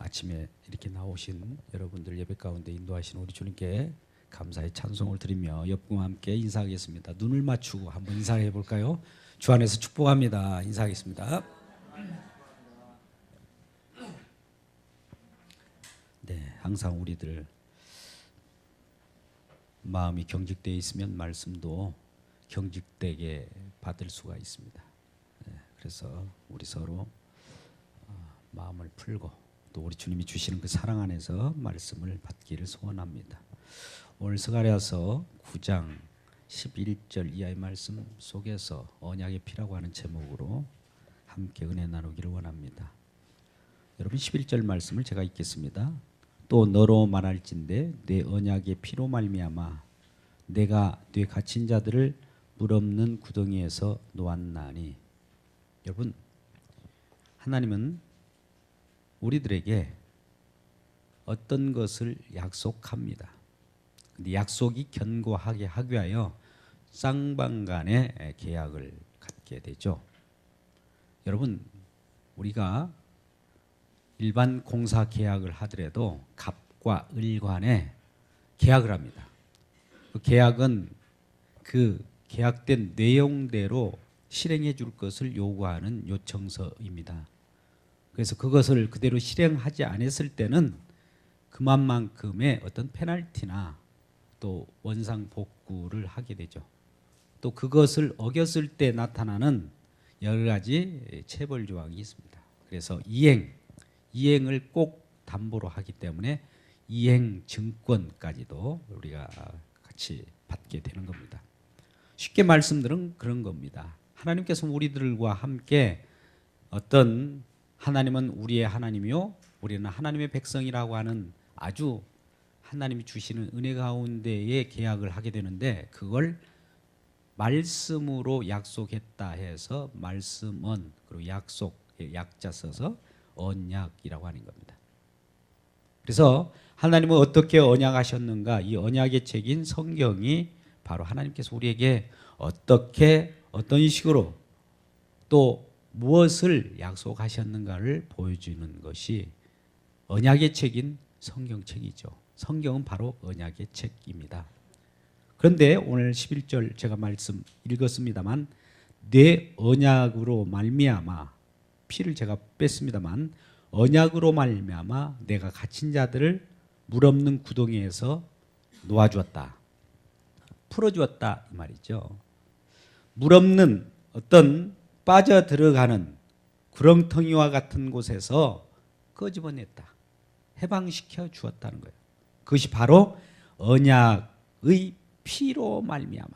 아침에 이렇게 나오신 여러분들 예배 가운데 인도하신 우리 주님께 감사의 찬송을 드리며 옆과 함께 인사하겠습니다. 눈을 맞추고 한번 인사해 볼까요? 주 안에서 축복합니다. 인사하겠습니다. 네, 항상 우리들 마음이 경직되어 있으면 말씀도 경직되게 받을 수가 있습니다. 네, 그래서 우리 서로 마음을 풀고 또 우리 주님이 주시는 그 사랑 안에서 말씀을 받기를 소원합니다. 오늘 스가랴서 9장 11절 이하의 말씀 속에서 언약의 피라고 하는 제목으로 함께 은혜 나누기를 원합니다. 여러분 11절 말씀을 제가 읽겠습니다. 또 너로 말할진대 내 언약의 피로 말미암아 내가 네 갇힌 자들을 물 없는 구덩이에서 놓았나니. 여러분, 하나님은 우리들에게 어떤 것을 약속합니다. 근데 약속이 견고하게 하기 위하여 쌍방간의 계약을 갖게 되죠. 여러분, 우리가 일반 공사 계약을 하더라도 갑과 을 간에 계약을 합니다. 그 계약은 그 계약된 내용대로 실행해 줄 것을 요구하는 요청서입니다. 그래서 그것을 그대로 실행하지 않았을 때는 그만큼의 어떤 페널티나 또 원상 복구를 하게 되죠. 또 그것을 어겼을 때 나타나는 여러 가지 체벌 조항이 있습니다. 그래서 이행을 꼭 담보로 하기 때문에 이행 증권까지도 우리가 같이 받게 되는 겁니다. 쉽게 말씀드리면 그런 겁니다. 하나님께서 우리들과 함께 어떤 하나님은 우리의 하나님이요 우리는 하나님의 백성이라고 하는 아주 하나님이 주시는 은혜 가운데에 계약을 하게 되는데 그걸 말씀으로 약속했다 해서 말씀언 그리고 약속 약자 써서 언약이라고 하는 겁니다. 그래서 하나님은 어떻게 언약하셨는가 이 언약의 책인 성경이 바로 하나님께서 우리에게 어떻게 어떤 식으로 또 무엇을 약속하셨는가를 보여주는 것이 언약의 책인 성경책이죠. 성경은 바로 언약의 책입니다. 그런데 오늘 11절 제가 말씀 읽었습니다만 내 언약으로 말미암아 피를 제가 뺐습니다만 언약으로 말미암아 내가 갇힌 자들을 물 없는 구덩이에서 놓아주었다. 풀어주었다 이 말이죠. 물 없는 어떤 빠져 들어가는 구렁텅이와 같은 곳에서 끄집어냈다. 해방시켜 주었다는 거예요. 그것이 바로 언약의 피로 말미암아.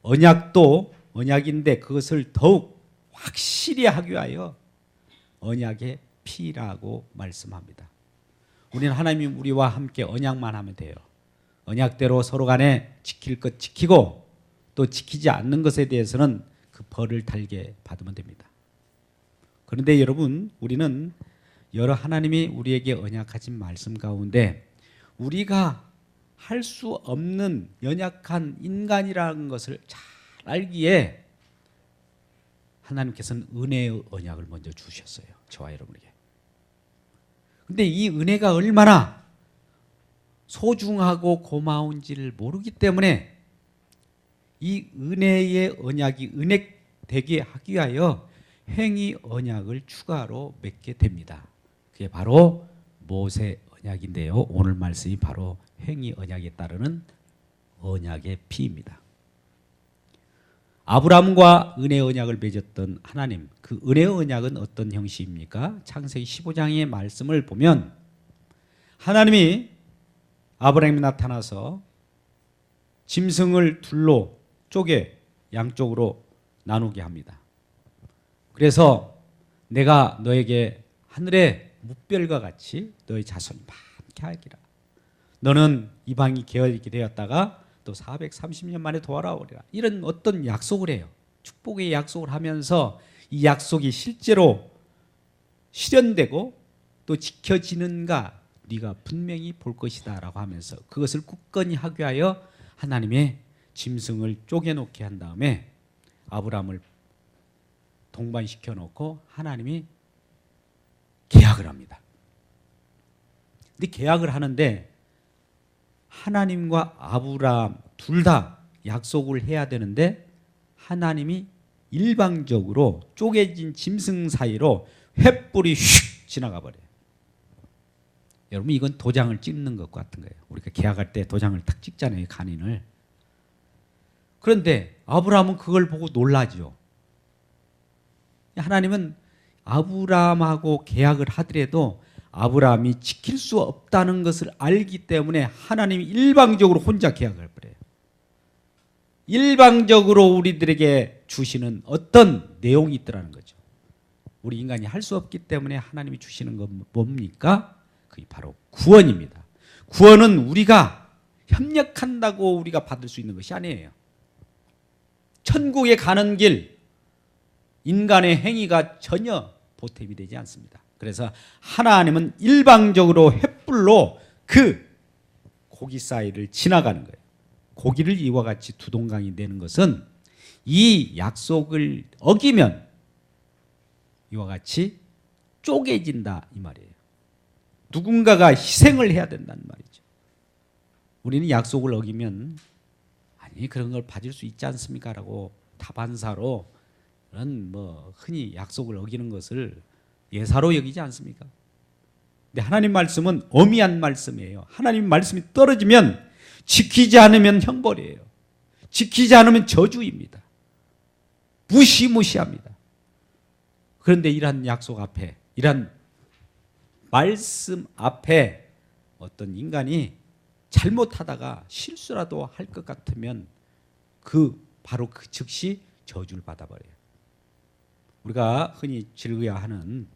언약도 언약인데 그것을 더욱 확실히 하기 위하여 언약의 피라고 말씀합니다. 우리는 하나님 우리와 함께 언약만 하면 돼요. 언약대로 서로 간에 지킬 것 지키고 또 지키지 않는 것에 대해서는 그 벌을 달게 받으면 됩니다. 그런데 여러분 우리는 여러 하나님이 우리에게 언약하신 말씀 가운데 우리가 할 수 없는 연약한 인간이라는 것을 잘 알기에 하나님께서는 은혜의 언약을 먼저 주셨어요. 저와 여러분에게. 그런데 이 은혜가 얼마나 소중하고 고마운지를 모르기 때문에 이 은혜의 언약이 은액되게 하기 위하여 행위 언약을 추가로 맺게 됩니다. 그게 바로 모세 언약인데요. 오늘 말씀이 바로 행위 언약에 따르는 언약의 피입니다. 아브라함과 은혜 언약을 맺었던 하나님, 그 은혜 언약은 어떤 형식입니까? 창세기 15장의 말씀을 보면 하나님이 아브라함이 나타나서 짐승을 둘로 쪼개 양쪽으로 나누게 합니다. 그래서 내가 너에게 하늘의 뭇별과 같이 너의 자손이 많게 하리라. 너는 이방이 개어있게 되었다가 또 430년 만에 돌아오리라. 이런 어떤 약속을 해요. 축복의 약속을 하면서 이 약속이 실제로 실현되고 또 지켜지는가 네가 분명히 볼 것이다 라고 하면서 그것을 굳건히 하기 위하여 하나님의 짐승을 쪼개놓게 한 다음에 아브라함을 동반시켜 놓고 하나님이 계약을 합니다. 근데 계약을 하는데 하나님과 아브라함 둘 다 약속을 해야 되는데 하나님이 일방적으로 쪼개진 짐승 사이로 횃불이 휙 지나가 버려요. 여러분 이건 도장을 찍는 것 같은 거예요. 우리가 계약할 때 도장을 탁 찍잖아요. 간인을. 그런데 아브라함은 그걸 보고 놀라죠. 하나님은 아브라함하고 계약을 하더라도 아브라함이 지킬 수 없다는 것을 알기 때문에 하나님이 일방적으로 혼자 계약을 버려요. 일방적으로 우리들에게 주시는 어떤 내용이 있더라는 거죠. 우리 인간이 할 수 없기 때문에 하나님이 주시는 건 뭡니까? 그게 바로 구원입니다. 구원은 우리가 협력한다고 우리가 받을 수 있는 것이 아니에요. 천국에 가는 길, 인간의 행위가 전혀 보탬이 되지 않습니다. 그래서 하나님은 일방적으로 횃불로 그 고기 사이를 지나가는 거예요. 고기를 이와 같이 두 동강이 내는 것은 이 약속을 어기면 이와 같이 쪼개진다 이 말이에요. 누군가가 희생을 해야 된다는 말이죠. 우리는 약속을 어기면 아니 그런 걸 받을 수 있지 않습니까? 라고 다반사로 그런 흔히 약속을 어기는 것을 예사로 여기지 않습니까? 근데 하나님 말씀은 엄미한 말씀이에요. 하나님 말씀이 떨어지면 지키지 않으면 형벌이에요. 지키지 않으면 저주입니다. 무시무시합니다. 그런데 이러한 약속 앞에, 이러한 말씀 앞에 어떤 인간이 잘못하다가 실수라도 할 것 같으면 바로 그 즉시 저주를 받아버려요. 우리가 흔히 즐거워하는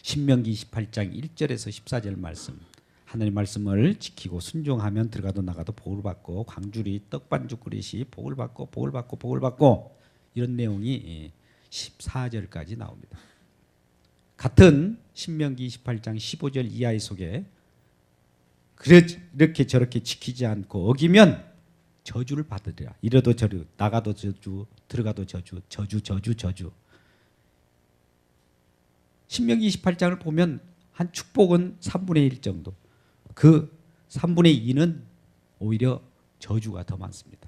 신명기 28장 1절에서 14절 말씀, 하나님 말씀을 지키고 순종하면 들어가도 나가도 복을 받고 광주리 떡반죽 그릇이 복을 받고 복을 받고 복을 받고 이런 내용이 14절까지 나옵니다. 같은 신명기 28장 15절 이하의 속에 이렇게 저렇게 지키지 않고 어기면 저주를 받으리라. 이래도 저주, 나가도 저주, 들어가도 저주, 저주, 저주, 저주. 신명기 28장을 보면 한 축복은 3분의 1 정도. 그 3분의 2는 오히려 저주가 더 많습니다.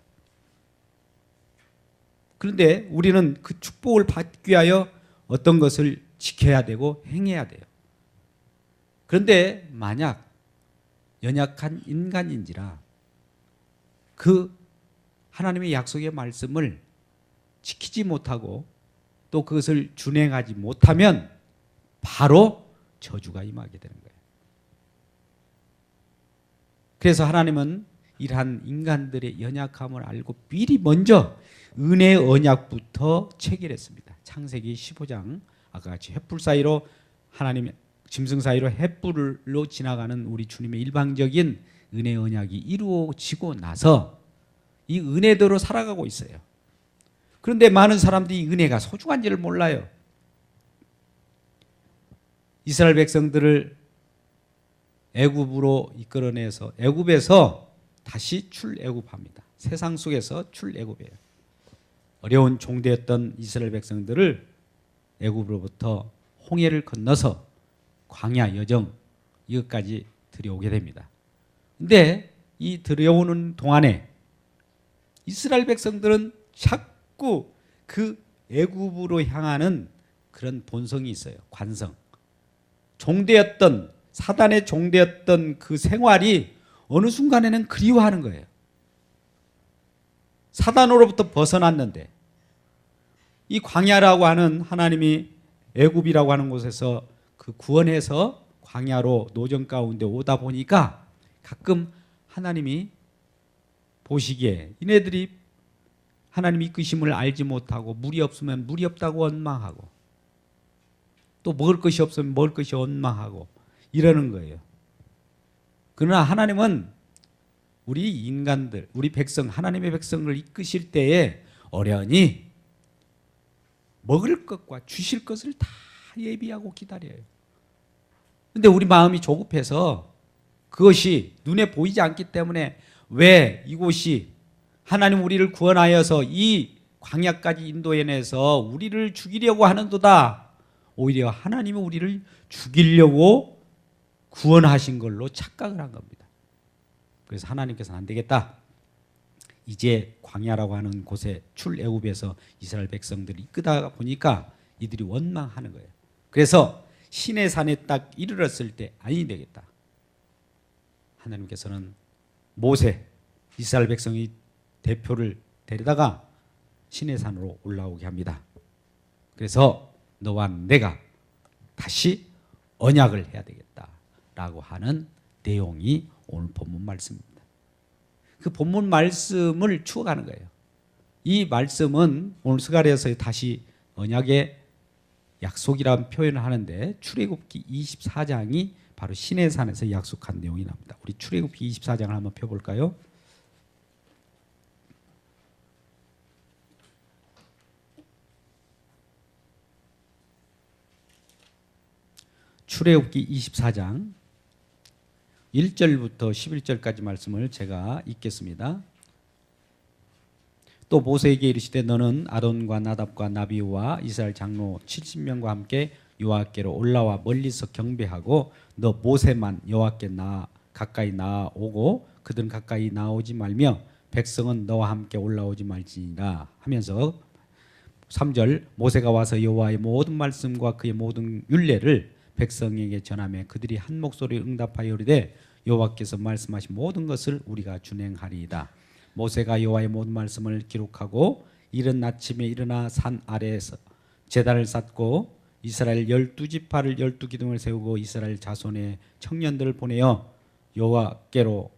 그런데 우리는 그 축복을 받기 위하여 어떤 것을 지켜야 되고 행해야 돼요. 그런데 만약 연약한 인간인지라 그 하나님의 약속의 말씀을 지키지 못하고 또 그것을 준행하지 못하면 바로 저주가 임하게 되는 거예요. 그래서 하나님은 이러한 인간들의 연약함을 알고 미리 먼저 은혜의 언약부터 체결했습니다. 창세기 15장 아까 같이 횃불 사이로 하나님의 짐승 사이로 횃불로 지나가는 우리 주님의 일방적인 은혜의 언약이 이루어지고 나서 이 은혜대로 살아가고 있어요. 그런데 많은 사람들이 은혜가 소중한지를 몰라요. 이스라엘 백성들을 애굽으로 이끌어내서 애굽에서 다시 출애굽합니다. 세상 속에서 출애굽이에요. 어려운 종되었던 이스라엘 백성들을 애굽으로부터 홍해를 건너서 광야 여정 이것까지 들여오게 됩니다. 근데 이 들여오는 동안에 이스라엘 백성들은 자꾸 그 애굽으로 향하는 그런 본성이 있어요. 관성. 종되었던 사단의 종되었던 그 생활이 어느 순간에는 그리워하는 거예요. 사단으로부터 벗어났는데 이 광야라고 하는 하나님이 애굽이라고 하는 곳에서 그 구원해서 광야로 노정 가운데 오다 보니까 가끔 하나님이 보시기에 이네들이 하나님 이끄심을 알지 못하고 물이 없으면 물이 없다고 원망하고 또 먹을 것이 없으면 먹을 것이 원망하고 이러는 거예요. 그러나 하나님은 우리 인간들, 우리 백성, 하나님의 백성을 이끄실 때에 어련히 먹을 것과 주실 것을 다 예비하고 기다려요. 그런데 우리 마음이 조급해서 그것이 눈에 보이지 않기 때문에 왜 이곳이 하나님 우리를 구원하여서 이 광야까지 인도해내서 우리를 죽이려고 하는도다. 오히려 하나님이 우리를 죽이려고 구원하신 걸로 착각을 한 겁니다. 그래서 하나님께서는 안 되겠다. 이제 광야라고 하는 곳에 출애굽에서 이스라엘 백성들이 이끄다 보니까 이들이 원망하는 거예요. 그래서 시내산에 딱 이르렀을 때 아니 되겠다. 하나님께서는 모세, 이스라엘 백성의 대표를 데려다가 시내산으로 올라오게 합니다. 그래서 너와 내가 다시 언약을 해야 되겠다라고 하는 내용이 오늘 본문 말씀입니다. 그 본문 말씀을 추억하는 거예요. 이 말씀은 오늘 스가랴서에 다시 언약의 약속이라는 표현을 하는데 출애굽기 24장이 바로 시내산에서 약속한 내용이 나옵니다. 우리 출애굽기 24장을 한번 펴볼까요? 출애굽기 24장 1절부터 11절까지 말씀을 제가 읽겠습니다. 또 모세에게 이르시되 너는 아론과 나답과 나비와 이스라엘 장로 70명과 함께 여호와께로 올라와 멀리서 경배하고 너 모세만 여호와께 가까이 나아오고 그들은 가까이 나오지 말며 백성은 너와 함께 올라오지 말지니라 하면서 3절 모세가 와서 여호와의 모든 말씀과 그의 모든 율례를 백성에게 전하며 그들이 한 목소리로 응답하여 이르되 여호와께서 말씀하신 모든 것을 우리가 준행하리이다. 모세가 여호와의 모든 말씀을 기록하고 이른 아침에 일어나 산 아래에서 제단을 쌓고 이스라엘 12지파를 12기둥을 세우고 이스라엘 자손의 청년들을 보내어 여호와께로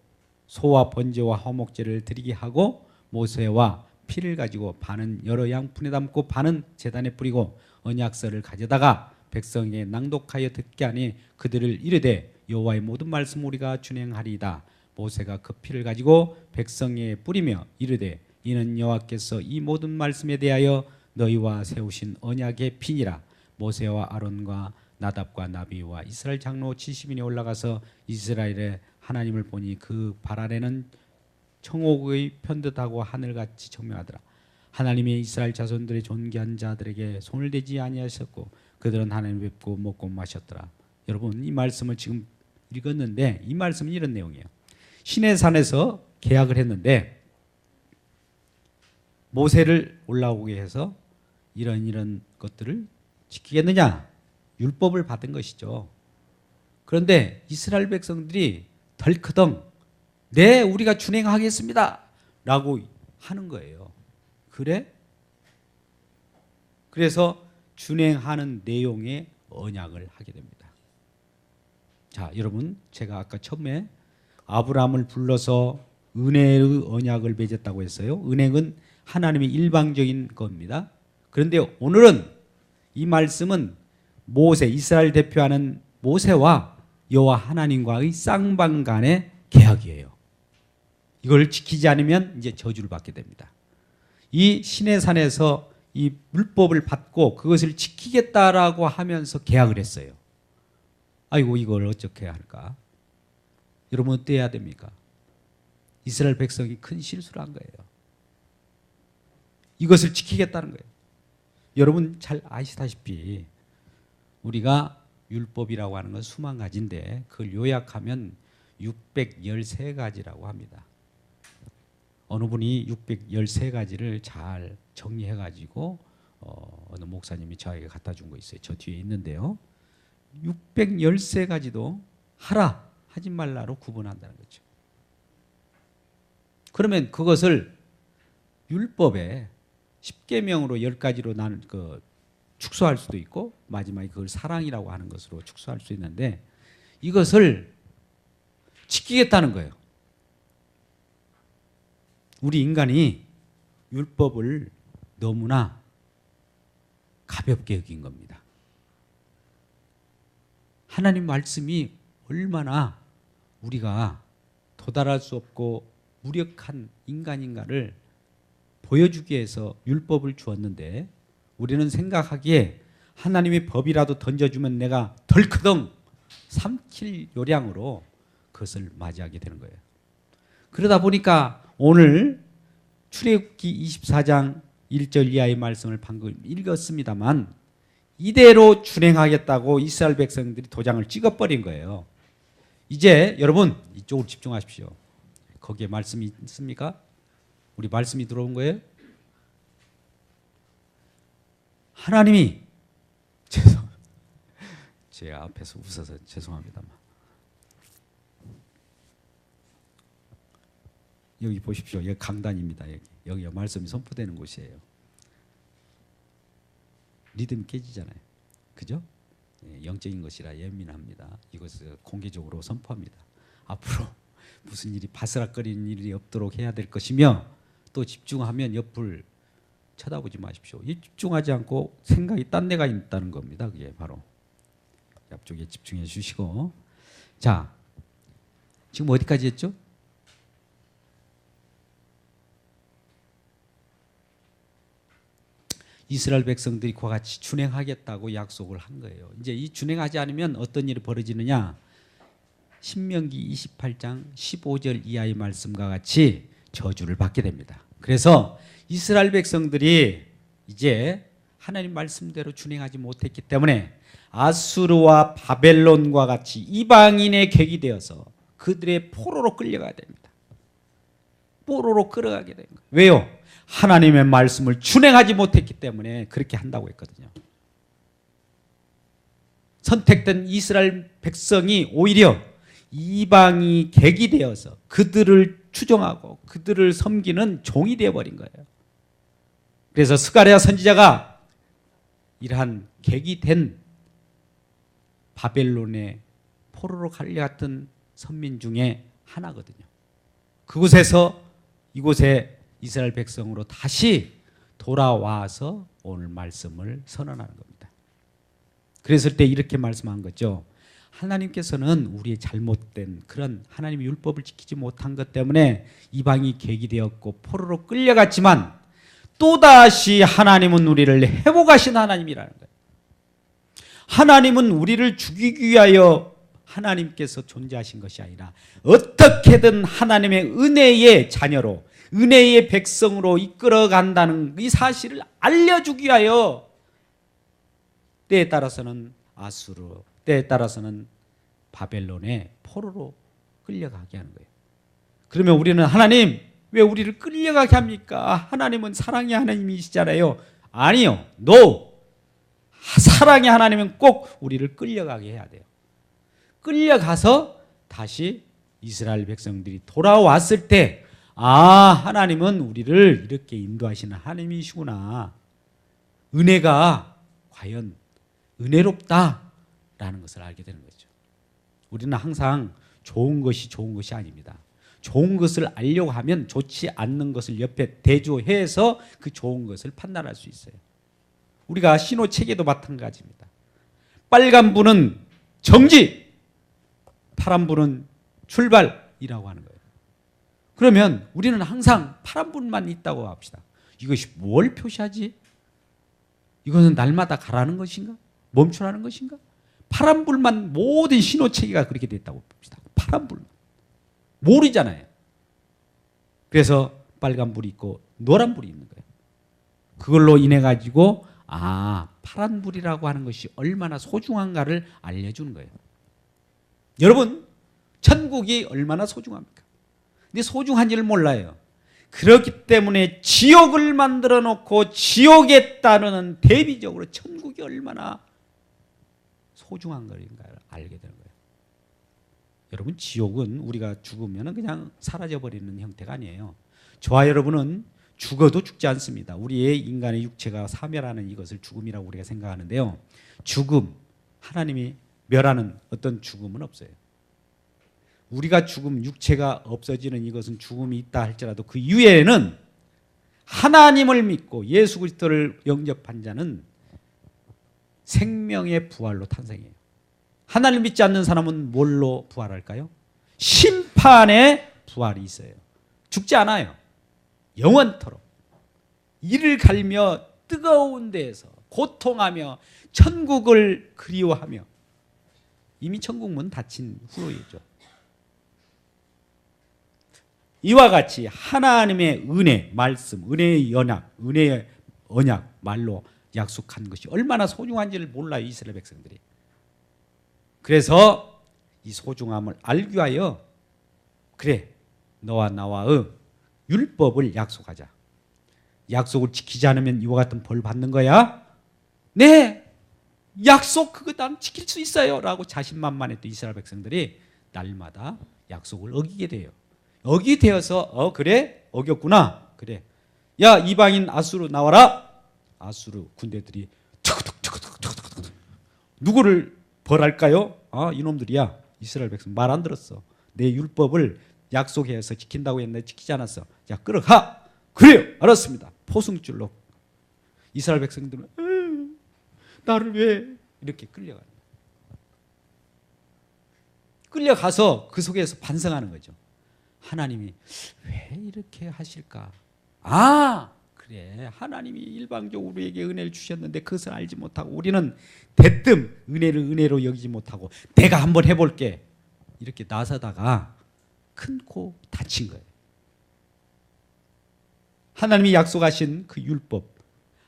소와 번제와 화목제를 드리게 하고 모세와 피를 가지고 반은 여러 양푼에 담고 반은 제단에 뿌리고 언약서를 가져다가 백성에게 낭독하여 듣게 하니 그들을 이르되 여호와의 모든 말씀 우리가 준행하리이다. 모세가 그 피를 가지고 백성에게 뿌리며 이르되 이는 여호와께서 이 모든 말씀에 대하여 너희와 세우신 언약의 피니라. 모세와 아론과 나답과 나비와 이스라엘 장로 70인이 올라가서 이스라엘의 하나님을 보니 그 발 아래는 청옥의 편듯하고 하늘같이 청명하더라. 하나님이 이스라엘 자손들의 존귀한 자들에게 손을 대지 아니하셨고 그들은 하나님을 뵙고 먹고 마셨더라. 여러분 이 말씀을 지금 읽었는데 이 말씀은 이런 내용이에요. 시내산에서 계약을 했는데 모세를 올라오게 해서 이런 것들을 지키겠느냐? 율법을 받은 것이죠. 그런데 이스라엘 백성들이 덜커덩 네 우리가 준행하겠습니다 라고 하는 거예요. 그래? 그래서 준행하는 내용의 언약을 하게 됩니다. 자, 여러분 제가 아까 처음에 아브라함을 불러서 은혜의 언약을 맺었다고 했어요. 은행은 하나님의 일방적인 겁니다. 그런데 오늘은 이 말씀은 모세, 이스라엘 대표하는 모세와 여호와 하나님과의 쌍방 간의 계약이에요. 이걸 지키지 않으면 이제 저주를 받게 됩니다. 이 시내산에서 이 율법을 받고 그것을 지키겠다라고 하면서 계약을 했어요. 아이고 이걸 어떻게 해야 할까? 여러분 어떻게 해야 됩니까? 이스라엘 백성이 큰 실수를 한 거예요. 이것을 지키겠다는 거예요. 여러분 잘 아시다시피 우리가 율법이라고 하는 건 수만 가지인데 그걸 요약하면 613가지라고 합니다. 어느 분이 613가지를 잘 정리해가지고 어느 목사님이 저에게 갖다 준 거 있어요. 저 뒤에 있는데요. 613가지도 하라 하지 말라로 구분한다는 거죠. 그러면 그것을 율법에 10계명으로 10가지로 나는 축소할 수도 있고 마지막에 그걸 사랑이라고 하는 것으로 축소할 수 있는데 이것을 지키겠다는 거예요. 우리 인간이 율법을 너무나 가볍게 여긴 겁니다. 하나님 말씀이 얼마나 우리가 도달할 수 없고 무력한 인간인가를 보여주기 위해서 율법을 주었는데 우리는 생각하기에 하나님의 법이라도 던져주면 내가 덜커덩 삼킬 요량으로 그것을 맞이하게 되는 거예요. 그러다 보니까 오늘 출애굽기 24장 1절 이하의 말씀을 방금 읽었습니다만 이대로 준행하겠다고 이스라엘 백성들이 도장을 찍어버린 거예요. 이제 여러분 이쪽으로 집중하십시오. 거기에 말씀이 있습니까? 우리 말씀이 들어온 거예요? 하나님이 제 앞에서 웃어서 죄송합니다만 여기 보십시오. 여기 강단입니다. 여기가 말씀이 선포되는 곳이에요. 리듬이 깨지잖아요. 그죠? 영적인 것이라 예민합니다. 이것을 공개적으로 선포합니다. 앞으로 무슨 일이 바스락거리는 일이 없도록 해야 될 것이며 또 집중하면 옆을 쳐다보지 마십시오. 이 집중하지 않고 생각이 딴 데가 있다는 겁니다. 그게 바로 앞쪽에 집중해 주시고 자 지금 어디까지 했죠? 이스라엘 백성들이 그와 같이 준행하겠다고 약속을 한 거예요. 이제 이 준행하지 않으면 어떤 일이 벌어지느냐? 신명기 28장 15절 이하의 말씀과 같이 저주를 받게 됩니다. 그래서 이스라엘 백성들이 이제 하나님 말씀대로 준행하지 못했기 때문에 아수르와 바벨론과 같이 이방인의 객이 되어서 그들의 포로로 끌려가야 됩니다. 포로로 끌어가게 된 거예요. 왜요? 하나님의 말씀을 준행하지 못했기 때문에 그렇게 한다고 했거든요. 선택된 이스라엘 백성이 오히려 이방이 객이 되어서 그들을 추종하고 그들을 섬기는 종이 되어버린 거예요. 그래서 스가랴 선지자가 이러한 객이 된 바벨론의 포로로 갈려갔던 선민 중에 하나거든요. 그곳에서 이곳에 이스라엘 백성으로 다시 돌아와서 오늘 말씀을 선언하는 겁니다. 그랬을 때 이렇게 말씀한 거죠. 하나님께서는 우리의 잘못된 그런 하나님의 율법을 지키지 못한 것 때문에 이방이 객이 되었고 포로로 끌려갔지만 또다시 하나님은 우리를 회복하신 하나님이라는 거예요. 하나님은 우리를 죽이기 위하여 하나님께서 존재하신 것이 아니라 어떻게든 하나님의 은혜의 자녀로 은혜의 백성으로 이끌어간다는 이 사실을 알려주기 위하여 때에 따라서는 아수르, 때에 따라서는 바벨론의 포로로 끌려가게 하는 거예요. 그러면 우리는 하나님 왜 우리를 끌려가게 합니까? 하나님은 사랑의 하나님이시잖아요. 아니요. No. 사랑의 하나님은 꼭 우리를 끌려가게 해야 돼요. 끌려가서 다시 이스라엘 백성들이 돌아왔을 때 하나님은 우리를 이렇게 인도하시는 하나님이시구나. 은혜가 과연 은혜롭다라는 것을 알게 되는 거죠. 우리는 항상 좋은 것이 아닙니다. 좋은 것을 알려고 하면 좋지 않는 것을 옆에 대조해서 그 좋은 것을 판단할 수 있어요. 우리가 신호체계도 마찬가지입니다. 빨간불은 정지, 파란불은 출발이라고 하는 거예요. 그러면 우리는 항상 파란불만 있다고 합시다. 이것이 뭘 표시하지? 이것은 날마다 가라는 것인가? 멈추라는 것인가? 파란불만 모든 신호체계가 그렇게 됐다고 봅시다. 파란불만. 모르잖아요. 그래서 빨간불이 있고 노란불이 있는 거예요. 그걸로 인해 가지고 파란불이라고 하는 것이 얼마나 소중한가를 알려주는 거예요. 여러분, 천국이 얼마나 소중합니까? 근데 소중한지를 몰라요. 그렇기 때문에 지옥을 만들어 놓고 지옥에 따르는 대비적으로 천국이 얼마나 소중한 것인가를 알게 되는 거예요. 여러분, 지옥은 우리가 죽으면 그냥 사라져버리는 형태가 아니에요. 저와 여러분은 죽어도 죽지 않습니다. 우리의 인간의 육체가 사멸하는 이것을 죽음이라고 우리가 생각하는데요. 죽음, 하나님이 멸하는 어떤 죽음은 없어요. 우리가 죽음, 육체가 없어지는 이것은 죽음이 있다 할지라도 그 이후에는 하나님을 믿고 예수 그리스도를 영접한 자는 생명의 부활로 탄생해요. 하나님을 믿지 않는 사람은 뭘로 부활할까요? 심판의 부활이 있어요. 죽지 않아요. 영원토록 이를 갈며 뜨거운 데에서 고통하며 천국을 그리워하며, 이미 천국 문 닫힌 후이죠. 이와 같이 하나님의 은혜, 말씀, 은혜의 연약, 은혜의 언약, 말로 약속한 것이 얼마나 소중한지를 몰라요, 이스라엘 백성들이. 그래서 이 소중함을 알기 위하여 그래 너와 나와의 율법을 약속하자. 약속을 지키지 않으면 이와 같은 벌 받는 거야? 네, 약속 그거 난 지킬 수 있어요 라고 자신만만했던 이스라엘 백성들이 날마다 약속을 어기게 돼요. 어기게 되어서 그래 어겼구나. 그래 야 이방인 아수르 나와라. 아수르 군대들이 툭툭툭툭툭툭 누구를 벌할까요? 이놈들이야. 이스라엘 백성 말 안 들었어. 내 율법을 약속해서 지킨다고 했는데 지키지 않았어. 자 끌어가. 그래요 알았습니다. 포승줄로 이스라엘 백성들은 나를 왜 이렇게 끌려가는 거야. 끌려가서 그 속에서 반성하는 거죠. 하나님이 왜 이렇게 하실까? 그래 하나님이 일방적으로 우리에게 은혜를 주셨는데 그것을 알지 못하고 우리는 대뜸 은혜를 은혜로 여기지 못하고 내가 한번 해볼게 이렇게 나서다가 큰 코 다친 거예요. 하나님이 약속하신 그 율법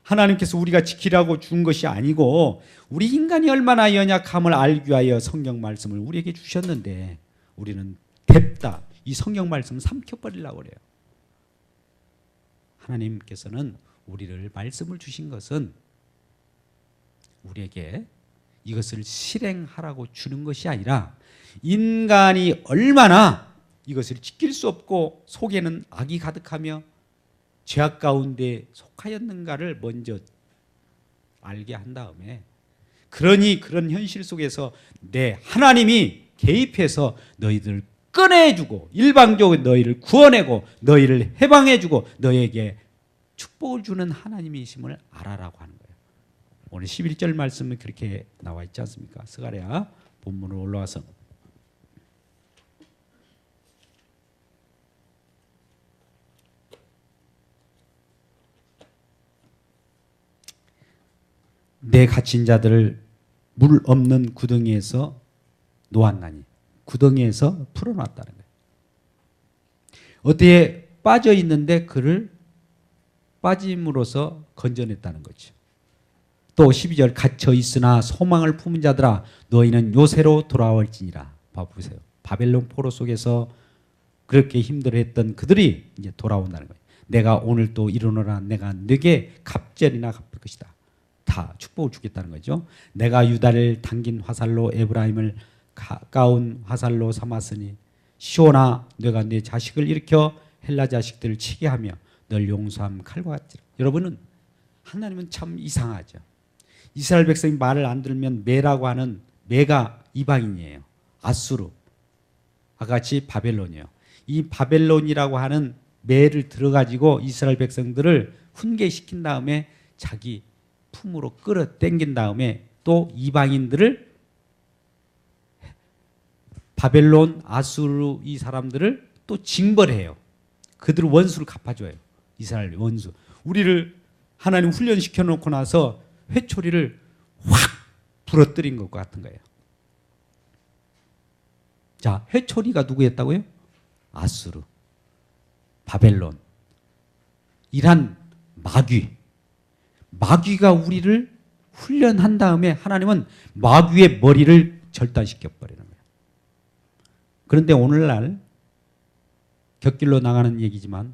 하나님께서 우리가 지키라고 준 것이 아니고 우리 인간이 얼마나 연약함을 알기 위하여 성경 말씀을 우리에게 주셨는데 우리는 됐다 이 성경 말씀을 삼켜버리려고 그래요. 하나님께서는 우리를 말씀을 주신 것은 우리에게 이것을 실행하라고 주는 것이 아니라 인간이 얼마나 이것을 지킬 수 없고 속에는 악이 가득하며 죄악 가운데 속하였는가를 먼저 알게 한 다음에 그러니 그런 현실 속에서 내 하나님이 개입해서 너희들을 꺼내주고 일방적으로 너희를 구원하고 너희를 해방해주고 너희에게 축복을 주는 하나님이심을 알아라고 하는 거예요. 오늘 11절 말씀은 그렇게 나와 있지 않습니까? 스가랴 본문으로 올라와서 내 갇힌 자들을 물 없는 구덩이에서 놓았나니 구덩이에서 풀어놨다는 거예요. 어디에 빠져 있는데 그를 빠짐으로써 건져냈다는 거죠. 또 12절 갇혀 있으나 소망을 품은 자들아 너희는 요새로 돌아올지니라. 봐보세요. 바벨론 포로 속에서 그렇게 힘들어했던 그들이 이제 돌아온다는 거예요. 내가 오늘 또 이루노라 내가 네게 갑절이나 갚을 것이다. 다 축복을 주겠다는 거죠. 내가 유다를 당긴 화살로 에브라임을 가까운 화살로 삼았으니 시온아 내가 내 자식을 일으켜 헬라 자식들을 치게 하며 널 용서함 칼과 같지라. 여러분은 하나님은 참 이상하죠. 이스라엘 백성이 말을 안 들으면 메라고 하는 메가 이방인이에요. 아수르 아같이 바벨론이에요. 이 바벨론이라고 하는 메를 들어가지고 이스라엘 백성들을 훈계시킨 다음에 자기 품으로 끌어당긴 다음에 또 이방인들을 바벨론, 아수르 이 사람들을 또 징벌해요. 그들을 원수를 갚아줘요. 이스라엘 원수. 우리를 하나님 훈련시켜 놓고 나서 회초리를 확 부러뜨린 것 같은 거예요. 자, 회초리가 누구였다고요? 아수르, 바벨론. 이란 마귀가 우리를 훈련한 다음에 하나님은 마귀의 머리를 절단시켜 버리는 거예요. 그런데 오늘날 곁길로 나가는 얘기지만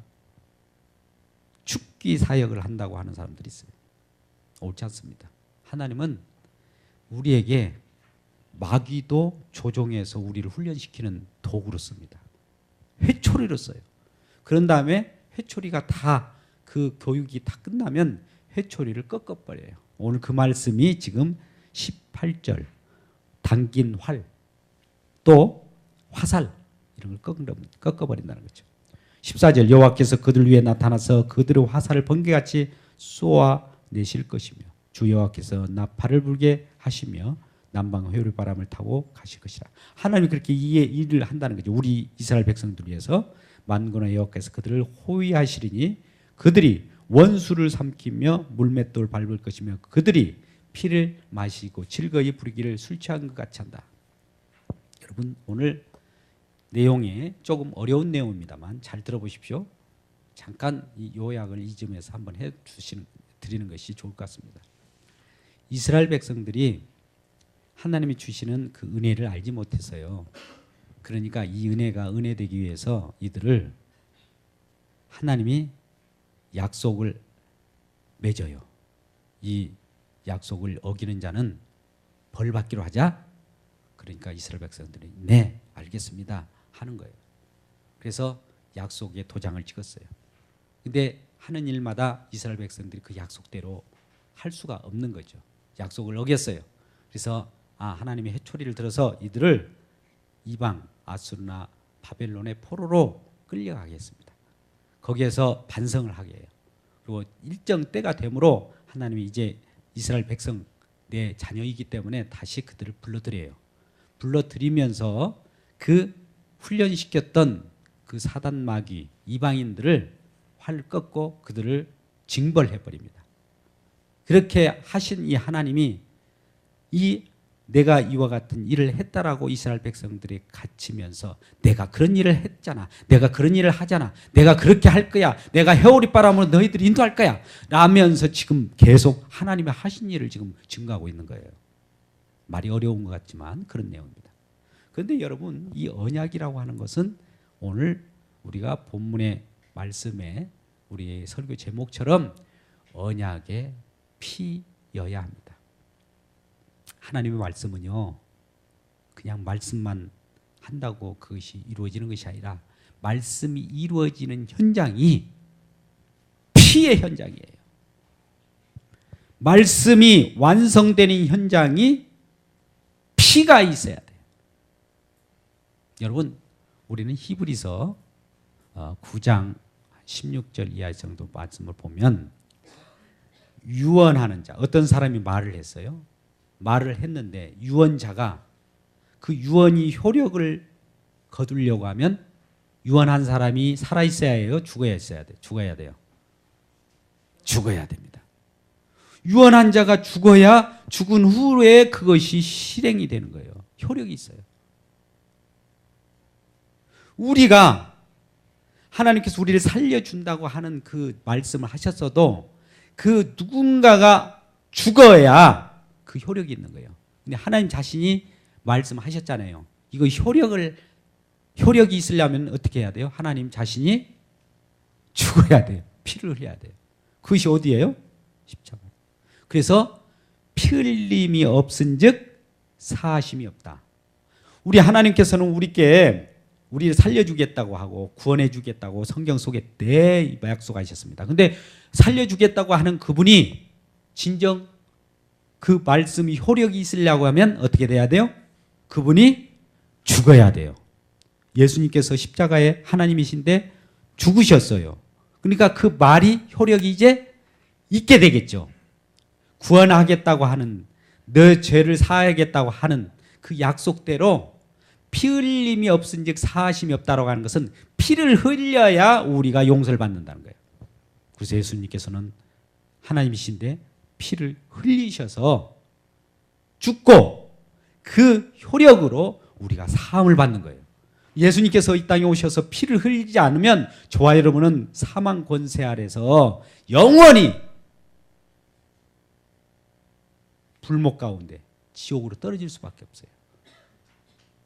죽기 사역을 한다고 하는 사람들이 있어요. 옳지 않습니다. 하나님은 우리에게 마귀도 조종해서 우리를 훈련시키는 도구로 씁니다. 회초리로 써요. 그런 다음에 회초리가 다 그 교육이 다 끝나면 회초리를 꺾어버려요. 오늘 그 말씀이 지금 18절 당긴 활 또 화살 이런 걸 꺾어버린다는 거죠. 14절 여호와께서 그들 위에 나타나서 그들의 화살을 번개같이 쏘아내실 것이며 주 여호와께서 나팔을 불게 하시며 남방 회오리 바람을 타고 가실 것이라. 하나님이 그렇게 이 일을 한다는 거죠. 우리 이스라엘 백성들 위해서 만군의 여호와께서 그들을 호위하시리니 그들이 원수를 삼키며 물맷돌 밟을 것이며 그들이 피를 마시고 즐거이 부리기를 술 취한 것 같이 한다. 여러분 오늘 내용이 조금 어려운 내용입니다만 잘 들어보십시오. 잠깐 이 요약을 이 점에서 한번 드리는 것이 좋을 것 같습니다. 이스라엘 백성들이 하나님이 주시는 그 은혜를 알지 못했어요. 그러니까 이 은혜가 은혜되기 위해서 이들을 하나님이 약속을 맺어요. 이 약속을 어기는 자는 벌 받기로 하자. 그러니까 이스라엘 백성들이 네, 알겠습니다 하는 거예요. 그래서 약속에 도장을 찍었어요. 근데 하는 일마다 이스라엘 백성들이 그 약속대로 할 수가 없는 거죠. 약속을 어겼어요. 그래서 하나님이 해초리를 들어서 이들을 이방 아수르나 바벨론의 포로로 끌려가겠습니다. 거기에서 반성을 하게 해요. 그리고 일정 때가 되므로 하나님이 이제 이스라엘 백성 내 자녀이기 때문에 다시 그들을 불러들여요. 불러들이면서 그 훈련시켰던 그 사단 마귀 이방인들을 활을 꺾고 그들을 징벌해 버립니다. 그렇게 하신 이 하나님이 내가 이와 같은 일을 했다라고 이스라엘 백성들이 갇히면서 내가 그런 일을 했잖아. 내가 그런 일을 하잖아. 내가 그렇게 할 거야. 내가 회오리 바람으로 너희들을 인도할 거야. 라면서 지금 계속 하나님의 하신 일을 지금 증거하고 있는 거예요. 말이 어려운 것 같지만 그런 내용입니다. 그런데 여러분, 이 언약이라고 하는 것은 오늘 우리가 본문의 말씀에 우리의 설교 제목처럼 언약의 피여야 합니다. 하나님의 말씀은요, 그냥 말씀만 한다고 그것이 이루어지는 것이 아니라 말씀이 이루어지는 현장이 피의 현장이에요. 말씀이 완성되는 현장이 피가 있어야 돼요. 여러분, 우리는 히브리서 9장 16절 이하 정도 말씀을 보면 유언하는 자, 어떤 사람이 말을 했어요. 말을 했는데 유언자가 그 유언이 효력을 거두려고 하면 유언한 사람이 살아있어야 해요? 죽어야 돼요? 죽어야 돼요. 죽어야 됩니다. 유언한 자가 죽어야 죽은 후에 그것이 실행이 되는 거예요. 효력이 있어요. 우리가 하나님께서 우리를 살려준다고 하는 그 말씀을 하셨어도 그 누군가가 죽어야 그 효력이 있는 거예요. 근데 하나님 자신이 말씀하셨잖아요. 이거 효력이 있으려면 어떻게 해야 돼요? 하나님 자신이 죽어야 돼요. 피를 흘려야 돼요. 그것이 어디예요? 십자가. 그래서 피 흘림이 없은즉 사하심이 없다. 우리 하나님께서는 우리를 살려주겠다고 하고 구원해주겠다고 성경 속에 약속하셨습니다. 그런데 살려주겠다고 하는 그분이 진정 그 말씀이 효력이 있으려고 하면 어떻게 돼야 돼요? 그분이 죽어야 돼요. 예수님께서 십자가에 하나님이신데 죽으셨어요. 그러니까 그 말이 효력이 이제 있게 되겠죠. 구원하겠다고 하는, 너 죄를 사하겠다고 하는 그 약속대로 피 흘림이 없은즉 사하심이 없다라고 하는 것은 피를 흘려야 우리가 용서를 받는다는 거예요. 그래서 예수님께서는 하나님이신데 피를 흘리셔서 죽고 그 효력으로 우리가 사함을 받는 거예요. 예수님께서 이 땅에 오셔서 피를 흘리지 않으면 저와 여러분은 사망 권세 아래서 영원히 불목 가운데 지옥으로 떨어질 수밖에 없어요.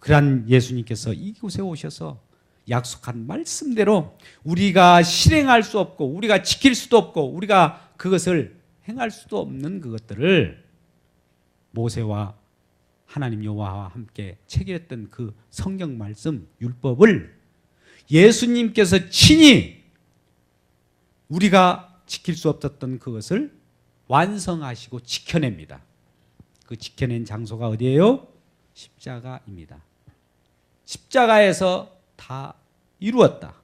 그러한 예수님께서 이곳에 오셔서 약속한 말씀대로 우리가 실행할 수 없고 우리가 지킬 수도 없고 우리가 그것을 행할 수도 없는 그것들을 모세와 하나님 여호와와 함께 체결했던 그 성경 말씀 율법을 예수님께서 친히 우리가 지킬 수 없었던 그것을 완성하시고 지켜냅니다. 그 지켜낸 장소가 어디예요? 십자가입니다. 십자가에서 다 이루었다.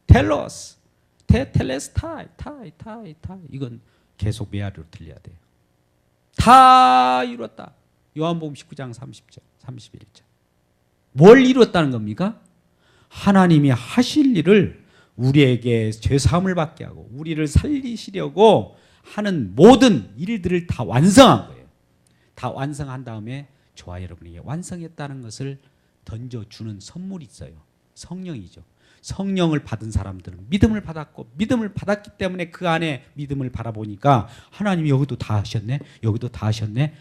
텔로스, 텔레스타이, 타이. 이건 계속 메아리로 들려야 돼요. 다 이루었다. 요한복음 19장 30절, 31절. 뭘 이루었다는 겁니까? 하나님이 하실 일을 우리에게 죄사함을 받게 하고 우리를 살리시려고 하는 모든 일들을 다 완성한 거예요. 다 완성한 다음에 저와 여러분에게 완성했다는 것을 던져주는 선물이 있어요. 성령이죠. 성령을 받은 사람들은 믿음을 받았고 믿음을 받았기 때문에 그 안에 믿음을 바라보니까 하나님이 여기도 다 하셨네. 여기도 다 하셨네.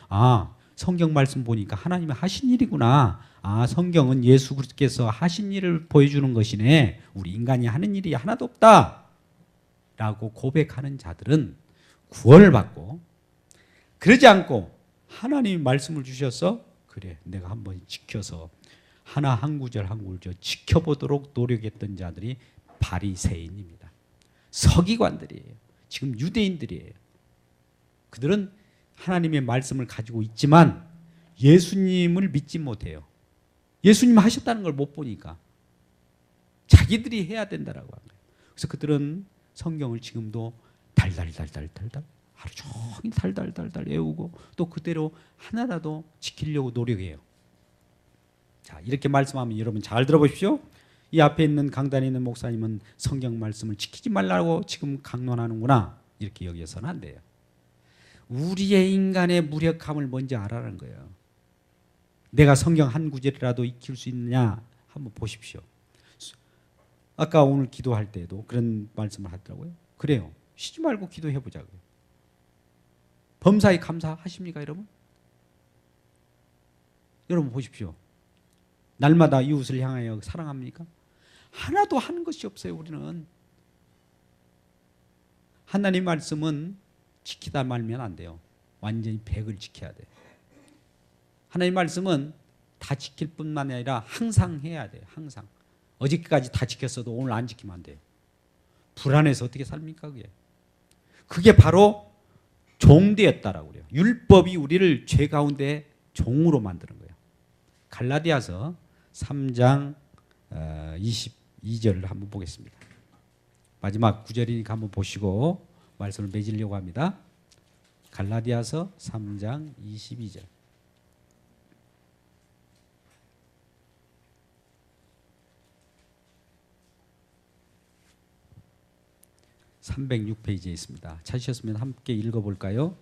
성경 말씀 보니까 하나님이 하신 일이구나. 아, 성경은 예수 그리스도께서 하신 일을 보여주는 것이네. 우리 인간이 하는 일이 하나도 없다 라고 고백하는 자들은 구원을 받고, 그러지 않고 하나님이 말씀을 주셔서 그래 내가 한번 지켜서 하나 한 구절 한 구절 지켜보도록 노력했던 자들이 바리새인입니다. 서기관들이에요. 지금 유대인들이에요. 그들은 하나님의 말씀을 가지고 있지만 예수님을 믿지 못해요. 예수님 하셨다는 걸 못 보니까 자기들이 해야 된다라고 하는 거예요. 그래서 그들은 성경을 지금도 달달달달달달 하루 종일 달달달달 외우고 또 그대로 하나라도 지키려고 노력해요. 자, 이렇게 말씀하면 여러분 잘 들어보십시오. 이 앞에 있는 강단에 있는 목사님은 성경 말씀을 지키지 말라고 지금 강론하는구나 이렇게 여기서는 안 돼요. 우리의 인간의 무력함을 먼저 알아라는 거예요. 내가 성경 한 구절이라도 익힐 수 있느냐 한번 보십시오. 아까 오늘 기도할 때도 그런 말씀을 하더라고요. 그래요. 쉬지 말고 기도해 보자고요. 범사에 감사하십니까, 여러분? 여러분 보십시오. 날마다 이웃을 향하여 사랑합니까? 하나도 하는 것이 없어요, 우리는. 하나님 말씀은 지키다 말면 안 돼요. 완전히 100을 지켜야 돼요. 하나님 말씀은 다 지킬 뿐만 아니라 항상 해야 돼요. 항상. 어저께까지 다 지켰어도 오늘 안 지키면 안 돼요. 불안해서 어떻게 삽니까, 그게? 그게 바로 종되었다라고 그래요. 율법이 우리를 죄 가운데 종으로 만드는 거예요. 갈라디아서 3장 22절을 한번 보겠습니다. 마지막 구절이니까 한번 보시고 말씀을 맺으려고 합니다. 갈라디아서 3장 22절. (306페이지에) 있습니다. 찾으셨으면 함께 읽어볼까요?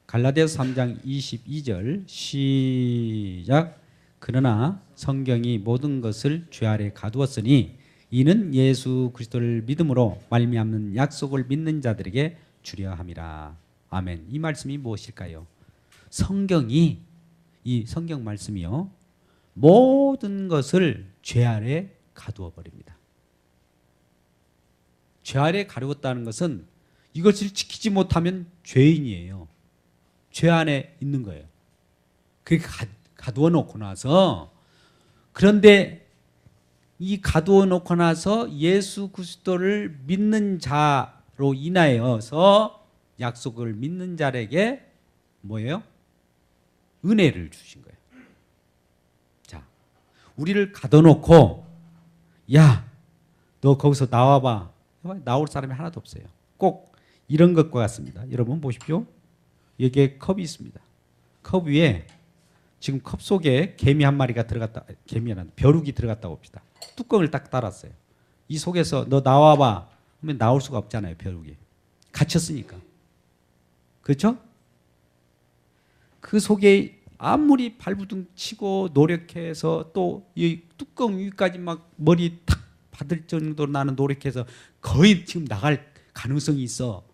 갈라디아서 3장 22절 시작. 그러나 성경이 모든 것을 죄 아래 가두었으니 이는 예수 그리스도를 믿음으로 말미암는 약속을 믿는 자들에게 주려 함이라. 아멘. 이 말씀이 무엇일까요? 성경이, 이 성경 말씀이요, 모든 것을 죄 아래 가두어 버립니다. 죄 아래 가두었다는 것은 이것을 지키지 못하면 죄인이에요. 죄 안에 있는 거예요. 그렇게 가두어 놓고 나서, 그런데 이 가두어 놓고 나서 예수 그리스도를 믿는 자로 인하여서 약속을 믿는 자에게 뭐예요? 은혜를 주신 거예요. 자, 우리를 가둬 놓고 야, 너 거기서 나와봐. 나올 사람이 하나도 없어요. 꼭 이런 것과 같습니다. 여러분 보십시오. 여기에 컵이 있습니다. 컵 위에 지금 컵 속에 개미 한 마리가 들어갔다, 개미는 벼룩이 들어갔다고 봅시다. 뚜껑을 딱 달았어요. 이 속에서 너 나와봐 하면 나올 수가 없잖아요. 벼룩이 갇혔으니까. 그렇죠? 그 속에 아무리 발부둥 치고 노력해서 또 이 뚜껑 위까지 막 머리 탁 받을 정도로 나는 노력해서 거의 지금 나갈 가능성이 있어.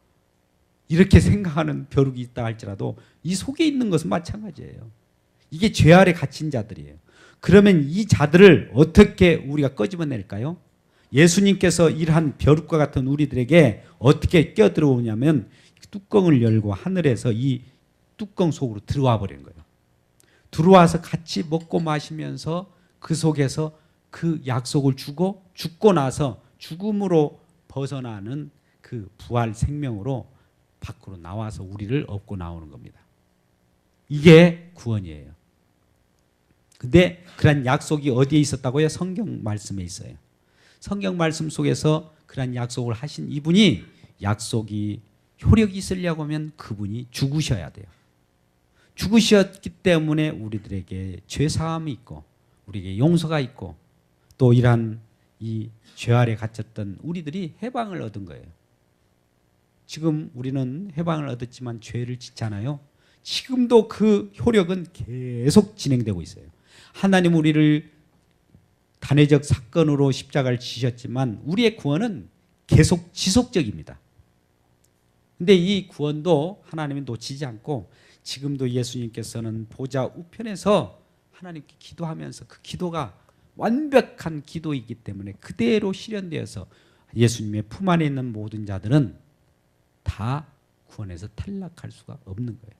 이렇게 생각하는 벼룩이 있다 할지라도 이 속에 있는 것은 마찬가지예요. 이게 죄 아래 갇힌 자들이에요. 그러면 이 자들을 어떻게 우리가 끄집어낼까요? 예수님께서 이러한 벼룩과 같은 우리들에게 어떻게 껴들어오냐면 뚜껑을 열고 하늘에서 이 뚜껑 속으로 들어와 버린 거예요. 들어와서 같이 먹고 마시면서 그 속에서 그 약속을 주고 죽고 나서 죽음으로 벗어나는 그 부활 생명으로 밖으로 나와서 우리를 업고 나오는 겁니다. 이게 구원이에요. 근데 그런 약속이 어디에 있었다고요? 성경 말씀에 있어요. 성경 말씀 속에서 그런 약속을 하신 이분이 약속이 효력이 있으려고 하면 그분이 죽으셔야 돼요. 죽으셨기 때문에 우리들에게 죄사함이 있고 우리에게 용서가 있고 또 이러한 이 죄 아래 갇혔던 우리들이 해방을 얻은 거예요. 지금 우리는 해방을 얻었지만 죄를 짓잖아요. 지금도 그 효력은 계속 진행되고 있어요. 하나님 우리를 단회적 사건으로 십자가를 지셨지만 우리의 구원은 계속 지속적입니다. 근데 이 구원도 하나님이 놓치지 않고 지금도 예수님께서는 보좌 우편에서 하나님께 기도하면서 그 기도가 완벽한 기도이기 때문에 그대로 실현되어서 예수님의 품 안에 있는 모든 자들은 다 구원에서 탈락할 수가 없는 거예요.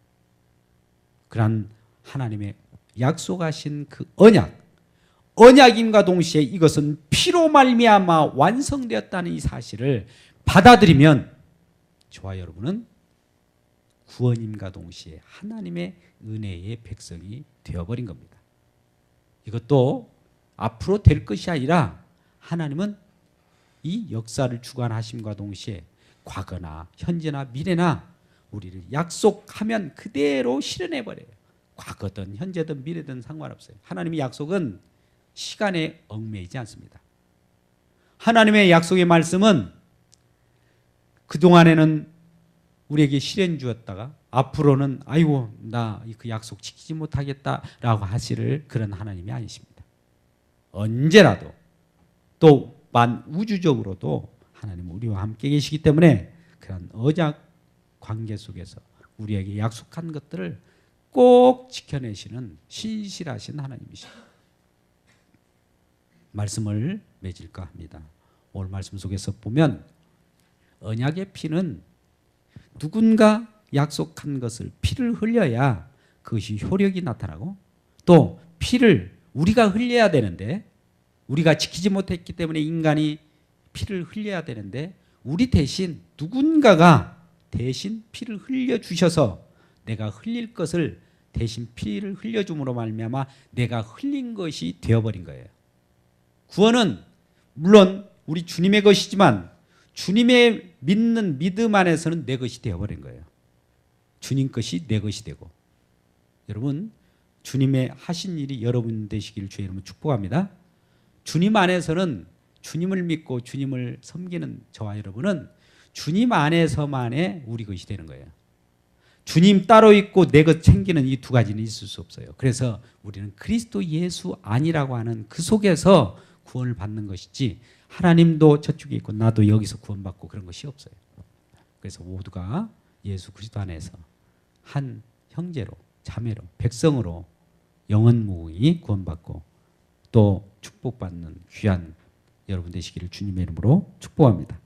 그러한 하나님의 약속하신 그 언약임과 동시에 이것은 피로 말미암아 완성되었다는 이 사실을 받아들이면 저와 여러분은 구원임과 동시에 하나님의 은혜의 백성이 되어버린 겁니다. 이것도 앞으로 될 것이 아니라 하나님은 이 역사를 주관하심과 동시에 과거나 현재나 미래나 우리를 약속하면 그대로 실현해버려요. 과거든 현재든 미래든 상관없어요. 하나님의 약속은 시간에 얽매이지 않습니다. 하나님의 약속의 말씀은 그동안에는 우리에게 실현 주었다가 앞으로는 아이고 나 그 약속 지키지 못하겠다라고 하시를 그런 하나님이 아니십니다. 언제라도 또 만우주적으로도 하나님은 우리와 함께 계시기 때문에 그런 언약 관계 속에서 우리에게 약속한 것들을 꼭 지켜내시는 신실하신 하나님이십니다. 말씀을 맺을까 합니다. 오늘 말씀 속에서 보면 언약의 피는 누군가 약속한 것을 피를 흘려야 그것이 효력이 나타나고 또 피를 우리가 흘려야 되는데 우리가 지키지 못했기 때문에 인간이 피를 흘려야 되는데 우리 대신 누군가가 대신 피를 흘려주셔서 내가 흘릴 것을 대신 피를 흘려줌으로 말미암아 내가 흘린 것이 되어버린 거예요. 구원은 물론 우리 주님의 것이지만 주님의 믿는 믿음 안에서는 내 것이 되어버린 거예요. 주님 것이 내 것이 되고 여러분 주님의 하신 일이 여러분 되시기를 주의 이름으로 축복합니다. 주님 안에서는 주님을 믿고 주님을 섬기는 저와 여러분은 주님 안에서만의 우리 것이 되는 거예요. 주님 따로 있고 내 것 챙기는 이 두 가지는 있을 수 없어요. 그래서 우리는 그리스도 예수 안이라고 하는 그 속에서 구원을 받는 것이지 하나님도 저쪽에 있고 나도 여기서 구원받고 그런 것이 없어요. 그래서 모두가 예수 그리스도 안에서 한 형제로 자매로 백성으로 영원무궁히 구원받고 또 축복받는 귀한 여러분 되시기를 주님의 이름으로 축복합니다.